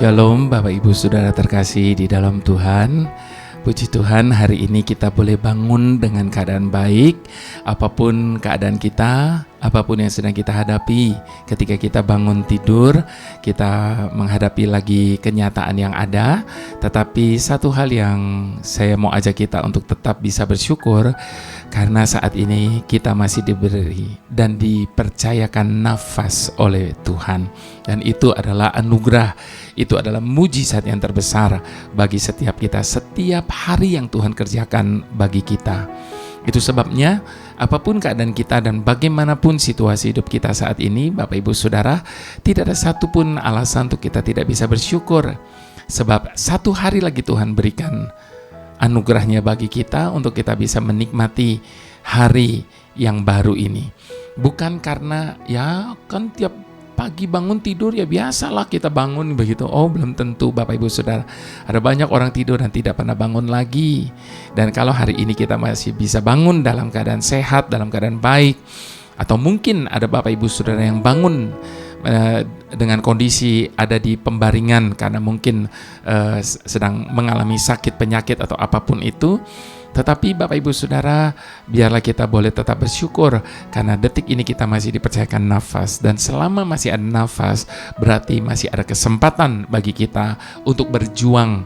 Shalom Bapak Ibu Saudara terkasih di dalam Tuhan. Puji Tuhan, hari ini kita boleh bangun dengan keadaan baik. Apapun keadaan kita, apapun yang sedang kita hadapi, ketika kita bangun tidur, kita menghadapi lagi kenyataan yang ada. Tetapi satu hal yang saya mau ajak kita untuk tetap bisa bersyukur, karena saat ini kita masih diberi dan dipercayakan nafas oleh Tuhan. Dan itu adalah anugerah, itu adalah mujizat yang terbesar bagi setiap kita, setiap hari yang Tuhan kerjakan bagi kita. Itu sebabnya apapun keadaan kita dan bagaimanapun situasi hidup kita saat ini, Bapak Ibu Saudara, tidak ada satupun alasan untuk kita tidak bisa bersyukur. Sebab satu hari lagi Tuhan berikan anugerahnya bagi kita untuk kita bisa menikmati hari yang baru ini. Bukan karena ya kan tiap pagi bangun tidur ya biasalah kita bangun begitu. Oh, belum tentu Bapak Ibu Saudara. Ada banyak orang tidur dan tidak pernah bangun lagi. Dan kalau hari ini kita masih bisa bangun dalam keadaan sehat, dalam keadaan baik, atau mungkin ada Bapak Ibu Saudara yang bangun dengan kondisi ada di pembaringan karena mungkin sedang mengalami sakit, penyakit atau apapun itu. Tetapi Bapak Ibu Saudara, biarlah kita boleh tetap bersyukur karena detik ini kita masih dipercayakan nafas. Dan selama masih ada nafas, berarti masih ada kesempatan bagi kita untuk berjuang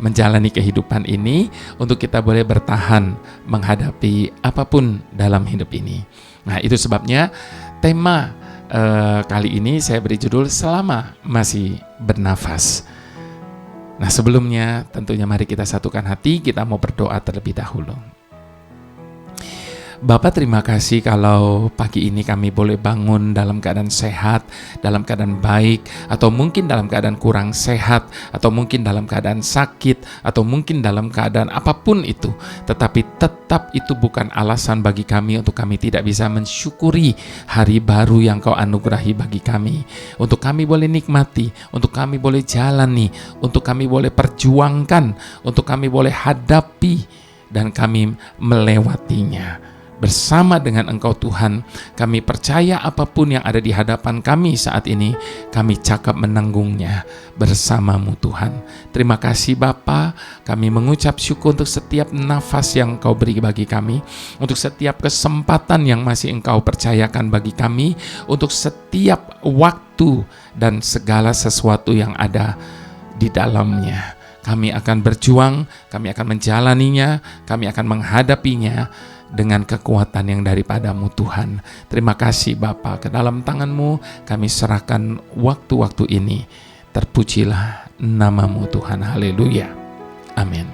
menjalani kehidupan ini, untuk kita boleh bertahan menghadapi apapun dalam hidup ini. Nah, itu sebabnya tema kali ini saya beri judul Selama Masih Bernafas. Nah, sebelumnya tentunya mari kita satukan hati, kita mau berdoa terlebih dahulu. Bapa, terima kasih kalau pagi ini kami boleh bangun dalam keadaan sehat, dalam keadaan baik, atau mungkin dalam keadaan kurang sehat, atau mungkin dalam keadaan sakit, atau mungkin dalam keadaan apapun itu. Tetapi tetap itu bukan alasan bagi kami untuk kami tidak bisa mensyukuri hari baru yang Kau anugerahi bagi kami. Untuk kami boleh nikmati, untuk kami boleh jalani, untuk kami boleh perjuangkan, untuk kami boleh hadapi, dan kami melewatinya. Bersama dengan Engkau Tuhan, kami percaya apapun yang ada di hadapan kami saat ini, kami cakap menanggungnya bersama-Mu Tuhan. Terima kasih Bapa, kami mengucap syukur untuk setiap nafas yang Engkau beri bagi kami, untuk setiap kesempatan yang masih Engkau percayakan bagi kami, untuk setiap waktu dan segala sesuatu yang ada di dalamnya. Kami akan berjuang, kami akan menjalaninya, kami akan menghadapinya dengan kekuatan yang daripada-Mu Tuhan. Terima kasih Bapa, ke dalam tangan-Mu kami serahkan waktu-waktu ini. Terpujilah nama-Mu Tuhan, haleluya, amin.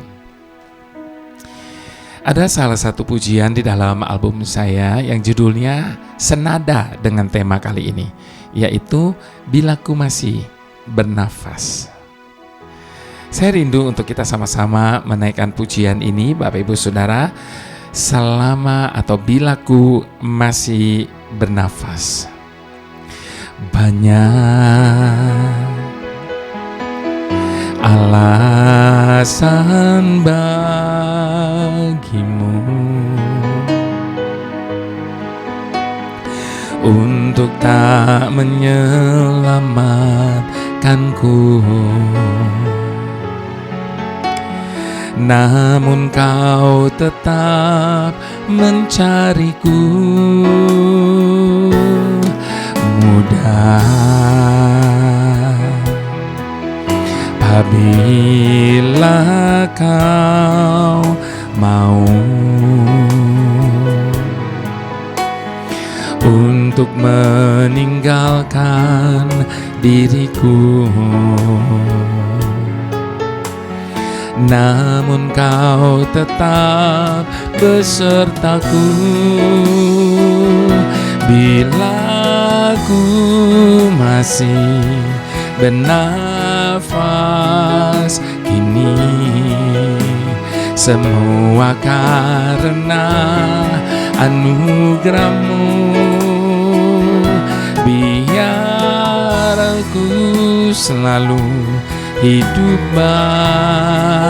Ada salah satu pujian di dalam album saya yang judulnya senada dengan tema kali ini, yaitu Bila Ku Masih Bernafas. Saya rindu untuk kita sama-sama menaikkan pujian ini, Bapak Ibu Saudara, selama atau bila ku masih bernafas. Banyak alasan bagimu untuk tak menyelamatkanku, namun Kau tetap mencariku. Mudah apabila Kau mau untuk meninggalkan diriku, namun Kau tetap besertaku. Bila ku masih bernafas kini, semua karena anugerah-Mu. Biar aku selalu hidup bagimu,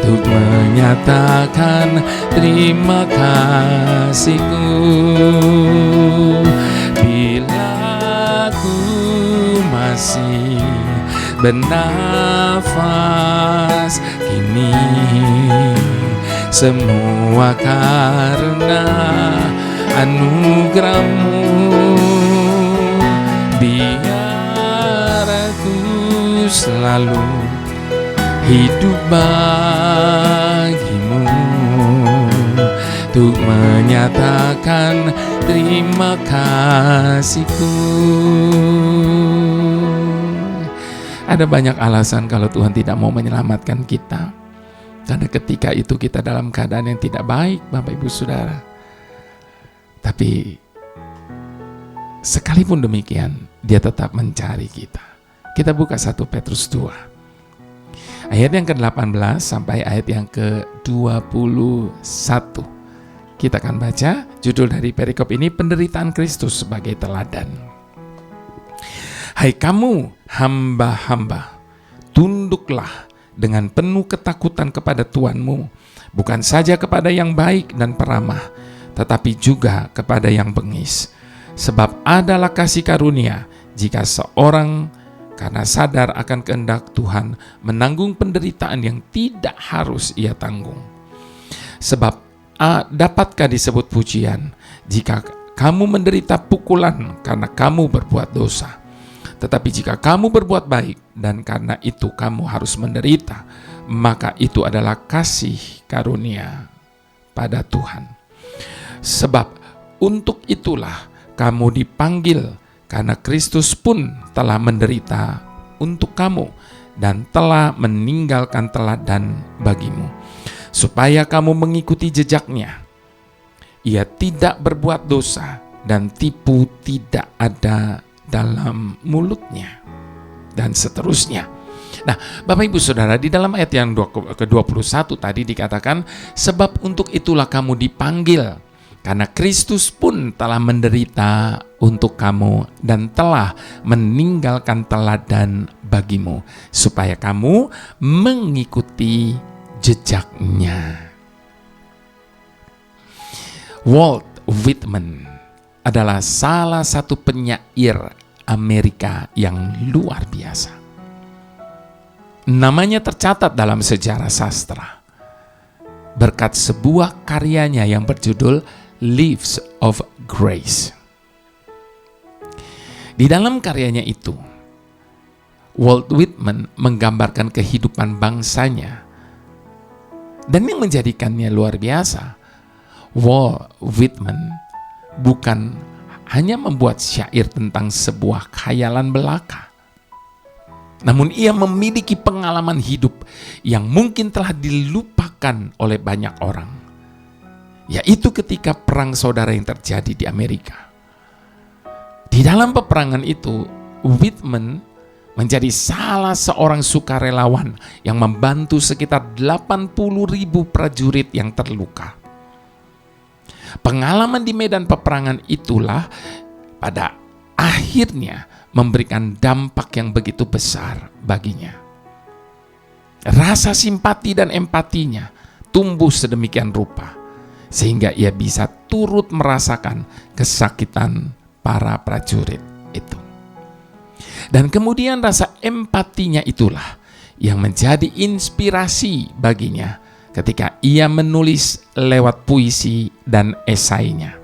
untuk menyatakan terima kasihku. Bila ku masih bernafas kini, semua karena anugerah-Mu. Biar aku selalu hidup bagimu, untuk menyatakan terima kasihku. Ada banyak alasan kalau Tuhan tidak mau menyelamatkan kita, karena ketika itu kita dalam keadaan yang tidak baik, Bapak Ibu Saudara. Tapi sekalipun demikian, Dia tetap mencari kita. Kita buka 1 Petrus 2 ayat yang ke-18 sampai ayat yang ke-21. Kita akan baca judul dari perikop ini, penderitaan Kristus sebagai teladan. Hai kamu hamba-hamba, tunduklah dengan penuh ketakutan kepada Tuhanmu, bukan saja kepada yang baik dan peramah, tetapi juga kepada yang bengis. Sebab adalah kasih karunia jika seorang karena sadar akan kehendak Tuhan menanggung penderitaan yang tidak harus ia tanggung. Sebab dapatkah disebut pujian jika kamu menderita pukulan karena kamu berbuat dosa? Tetapi jika kamu berbuat baik dan karena itu kamu harus menderita, maka itu adalah kasih karunia pada Tuhan. Sebab untuk itulah kamu dipanggil, karena Kristus pun telah menderita untuk kamu dan telah meninggalkan teladan bagimu, supaya kamu mengikuti jejaknya. Ia tidak berbuat dosa dan tipu tidak ada dalam mulutnya, dan seterusnya. Nah, Bapak Ibu Saudara, di dalam ayat yang ke-21 tadi dikatakan, sebab untuk itulah kamu dipanggil, karena Kristus pun telah menderita untuk kamu dan telah meninggalkan teladan bagimu, supaya kamu mengikuti jejaknya. Walt Whitman adalah salah satu penyair Amerika yang luar biasa. Namanya tercatat dalam sejarah sastra berkat sebuah karyanya yang berjudul Leaves of Grace. Di dalam karyanya itu, Walt Whitman menggambarkan kehidupan bangsanya, dan yang menjadikannya luar biasa, Walt Whitman bukan hanya membuat syair tentang sebuah khayalan belaka, namun ia memiliki pengalaman hidup yang mungkin telah dilupakan oleh banyak orang, yaitu ketika perang saudara yang terjadi di Amerika. Di dalam peperangan itu, Whitman menjadi salah seorang sukarelawan yang membantu sekitar 80.000 prajurit yang terluka. Pengalaman di medan peperangan itulah pada akhirnya memberikan dampak yang begitu besar baginya. Rasa simpati dan empatinya tumbuh sedemikian rupa sehingga ia bisa turut merasakan kesakitan para prajurit itu. Dan kemudian rasa empatinya itulah yang menjadi inspirasi baginya ketika ia menulis lewat puisi dan esainya.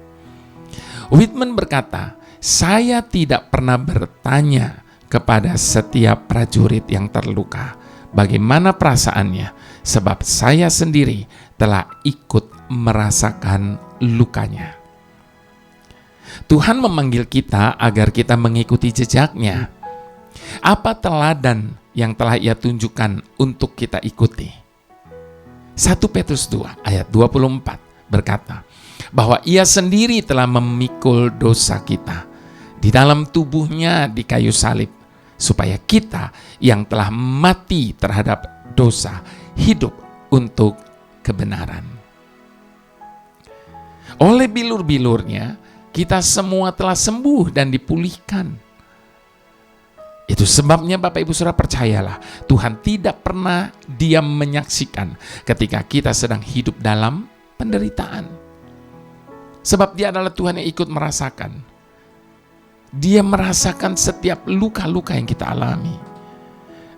Whitman berkata, "Saya tidak pernah bertanya kepada setiap prajurit yang terluka bagaimana perasaannya, sebab saya sendiri telah ikut merasakan lukanya." Tuhan memanggil kita agar kita mengikuti jejaknya. Apa teladan yang telah Ia tunjukkan untuk kita ikuti? 1 Petrus 2 ayat 24 berkata bahwa Ia sendiri telah memikul dosa kita di dalam tubuhnya di kayu salib, supaya kita yang telah mati terhadap dosa hidup untuk kebenaran. Oleh bilur-bilurnya kita semua telah sembuh dan dipulihkan. Itu sebabnya Bapak Ibu Saudara, percayalah, Tuhan tidak pernah diam menyaksikan ketika kita sedang hidup dalam penderitaan. Sebab Dia adalah Tuhan yang ikut merasakan. Dia merasakan setiap luka-luka yang kita alami.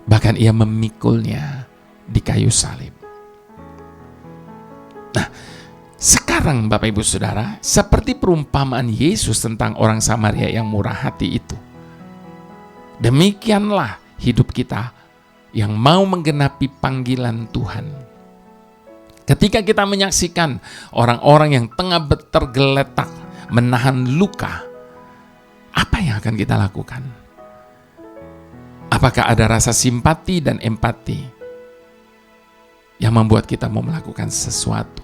Bahkan ia memikulnya di kayu salib. Nah, sekarang Bapak Ibu Saudara, seperti perumpamaan Yesus tentang orang Samaria yang murah hati itu, demikianlah hidup kita yang mau menggenapi panggilan Tuhan. Ketika kita menyaksikan orang-orang yang tengah tergeletak, menahan luka, apa yang akan kita lakukan? Apakah ada rasa simpati dan empati yang membuat kita mau melakukan sesuatu?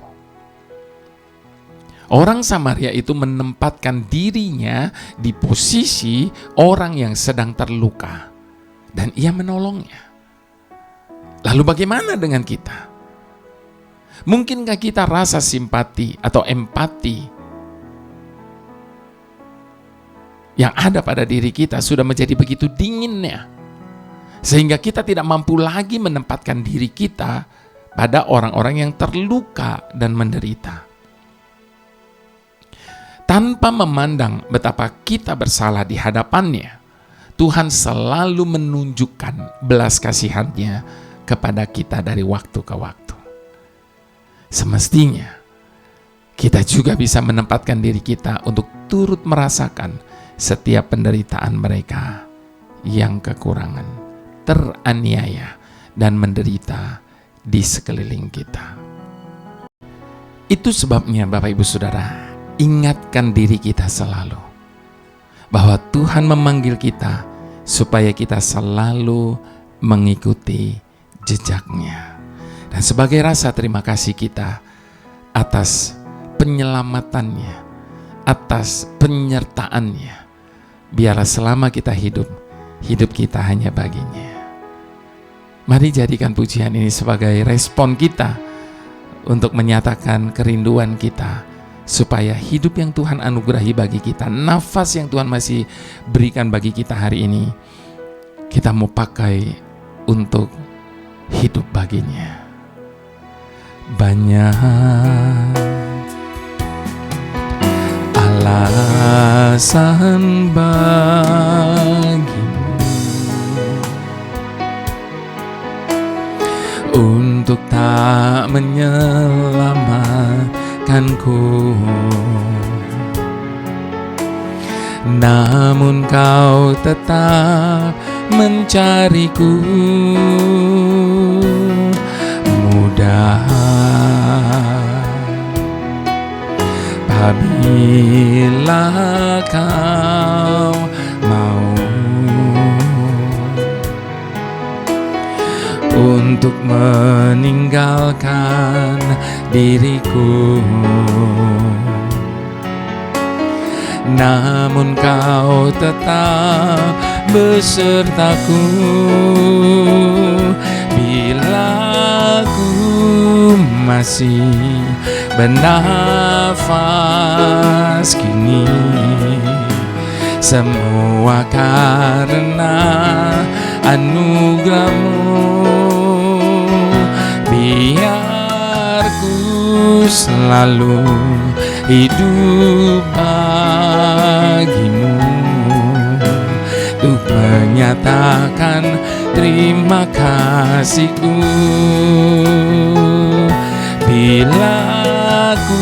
Orang Samaria itu menempatkan dirinya di posisi orang yang sedang terluka, dan ia menolongnya. Lalu bagaimana dengan kita? Mungkinkah kita rasa simpati atau empati yang ada pada diri kita sudah menjadi begitu dinginnya, sehingga kita tidak mampu lagi menempatkan diri kita pada orang-orang yang terluka dan menderita? Tanpa memandang betapa kita bersalah di hadapannya, Tuhan selalu menunjukkan belas kasihan-Nya kepada kita dari waktu ke waktu. Semestinya kita juga bisa menempatkan diri kita untuk turut merasakan setiap penderitaan mereka yang kekurangan, teraniaya, dan menderita di sekeliling kita. Itu sebabnya Bapak Ibu Saudara, ingatkan diri kita selalu bahwa Tuhan memanggil kita supaya kita selalu mengikuti jejak-Nya. Dan sebagai rasa terima kasih kita atas penyelamatannya, atas penyertaan-Nya, biarlah selama kita hidup kita hanya bagi-Nya. Mari jadikan pujian ini sebagai respon kita untuk menyatakan kerinduan kita, supaya hidup yang Tuhan anugerahi bagi kita, nafas yang Tuhan masih berikan bagi kita hari ini, kita mau pakai untuk hidup bagi-Nya. Banyak alasan bagimu untuk tak menyelamatkanku, namun kau tetap mencariku. Mudah apabila kau mau untuk meninggalkan diriku, namun kau tetap besertaku. Bila ku masih bernafas kini, semua karena anugerah-Mu. Biar ku selalu hidup bagi-Mu, untuk menyatakan terima kasihku. Bila ku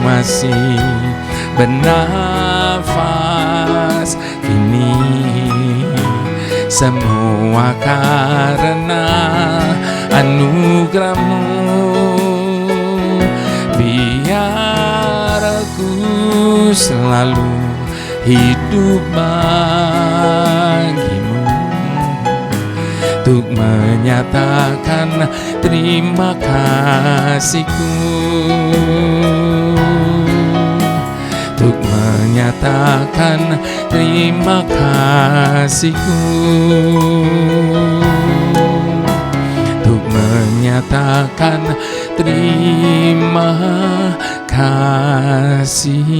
masih bernafas kini, semua karena anugerah-Mu. Biar aku selalu hidup bagi-Mu, untuk menyatakan terima kasihku, untuk menyatakan terima kasihku, untuk menyatakan terima kasihku.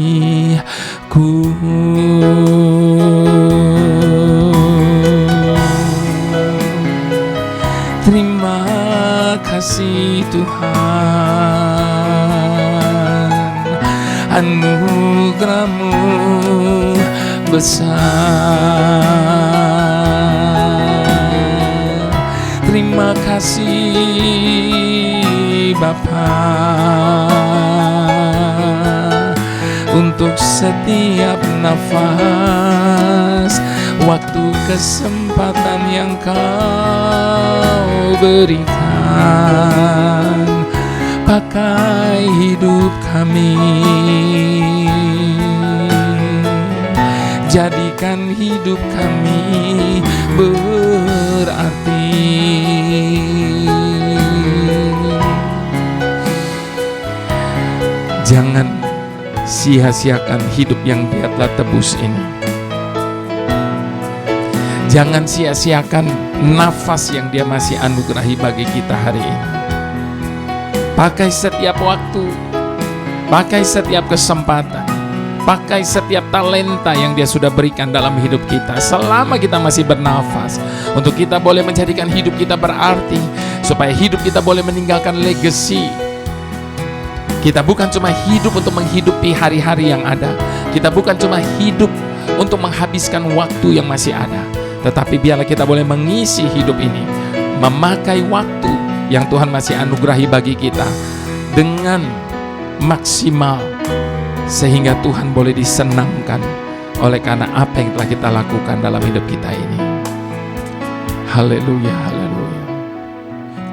Terima kasih Tuhan, anugerah-Mu besar. Terima kasih Bapa untuk setiap nafas, waktu, kesempatan yang Kau berikan. Pakai hidup kami, jadikan hidup kami berarti. Jangan sia-siakan hidup yang Dia telah tebus ini. Jangan sia-siakan nafas yang Dia masih anugerahi bagi kita hari ini. Pakai setiap waktu, pakai setiap kesempatan, pakai setiap talenta yang Dia sudah berikan dalam hidup kita selama kita masih bernafas, untuk kita boleh menjadikan hidup kita berarti, supaya hidup kita boleh meninggalkan legacy. Kita bukan cuma hidup untuk menghidupi hari-hari yang ada, kita bukan cuma hidup untuk menghabiskan waktu yang masih ada, tetapi biarlah kita boleh mengisi hidup ini, memakai waktu yang Tuhan masih anugerahi bagi kita dengan maksimal, sehingga Tuhan boleh disenangkan oleh karena apa yang telah kita lakukan dalam hidup kita ini. Haleluya, haleluya.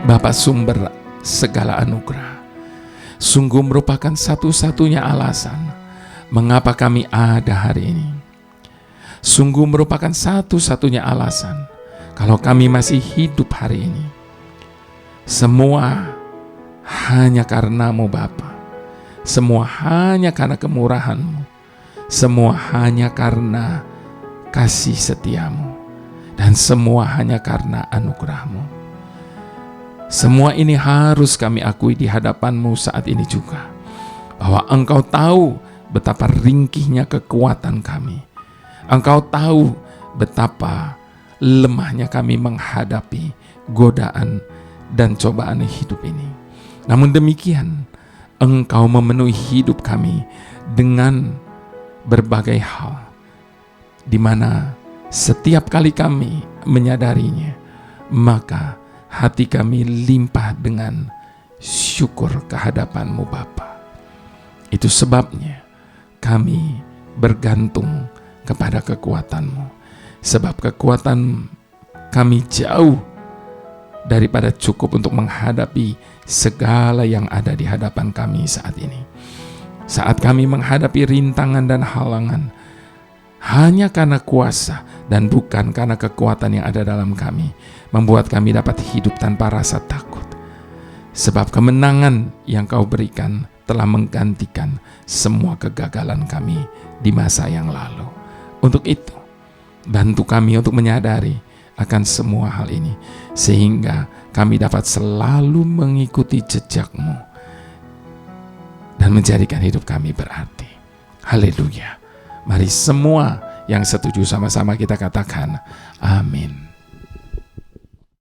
Bapa sumber segala anugerah, sungguh merupakan satu-satunya alasan mengapa kami ada hari ini. Sungguh merupakan satu-satunya alasan kalau kami masih hidup hari ini. Semua hanya karena-Mu Bapa. Semua hanya karena kemurahan-Mu. Semua hanya karena kasih setia-Mu. Dan semua hanya karena anugerah-Mu. Semua ini harus kami akui di hadapan-Mu saat ini juga, bahwa Engkau tahu betapa ringkihnya kekuatan kami. Engkau tahu betapa lemahnya kami menghadapi godaan dan cobaan hidup ini. Namun demikian, Engkau memenuhi hidup kami dengan berbagai hal, di mana setiap kali kami menyadarinya, maka hati kami limpah dengan syukur kehadapan-Mu Bapa. Itu sebabnya kami bergantung kepada kekuatan-Mu, sebab kekuatan kami jauh daripada cukup untuk menghadapi segala yang ada di hadapan kami saat ini. Saat kami menghadapi rintangan dan halangan, hanya karena kuasa dan bukan karena kekuatan yang ada dalam kami, membuat kami dapat hidup tanpa rasa takut. Sebab kemenangan yang Kau berikan telah menggantikan semua kegagalan kami di masa yang lalu. Untuk itu, bantu kami untuk menyadari akan semua hal ini, sehingga kami dapat selalu mengikuti jejak-Mu dan menjadikan hidup kami berarti. Haleluya. Mari semua yang setuju sama-sama kita katakan amin.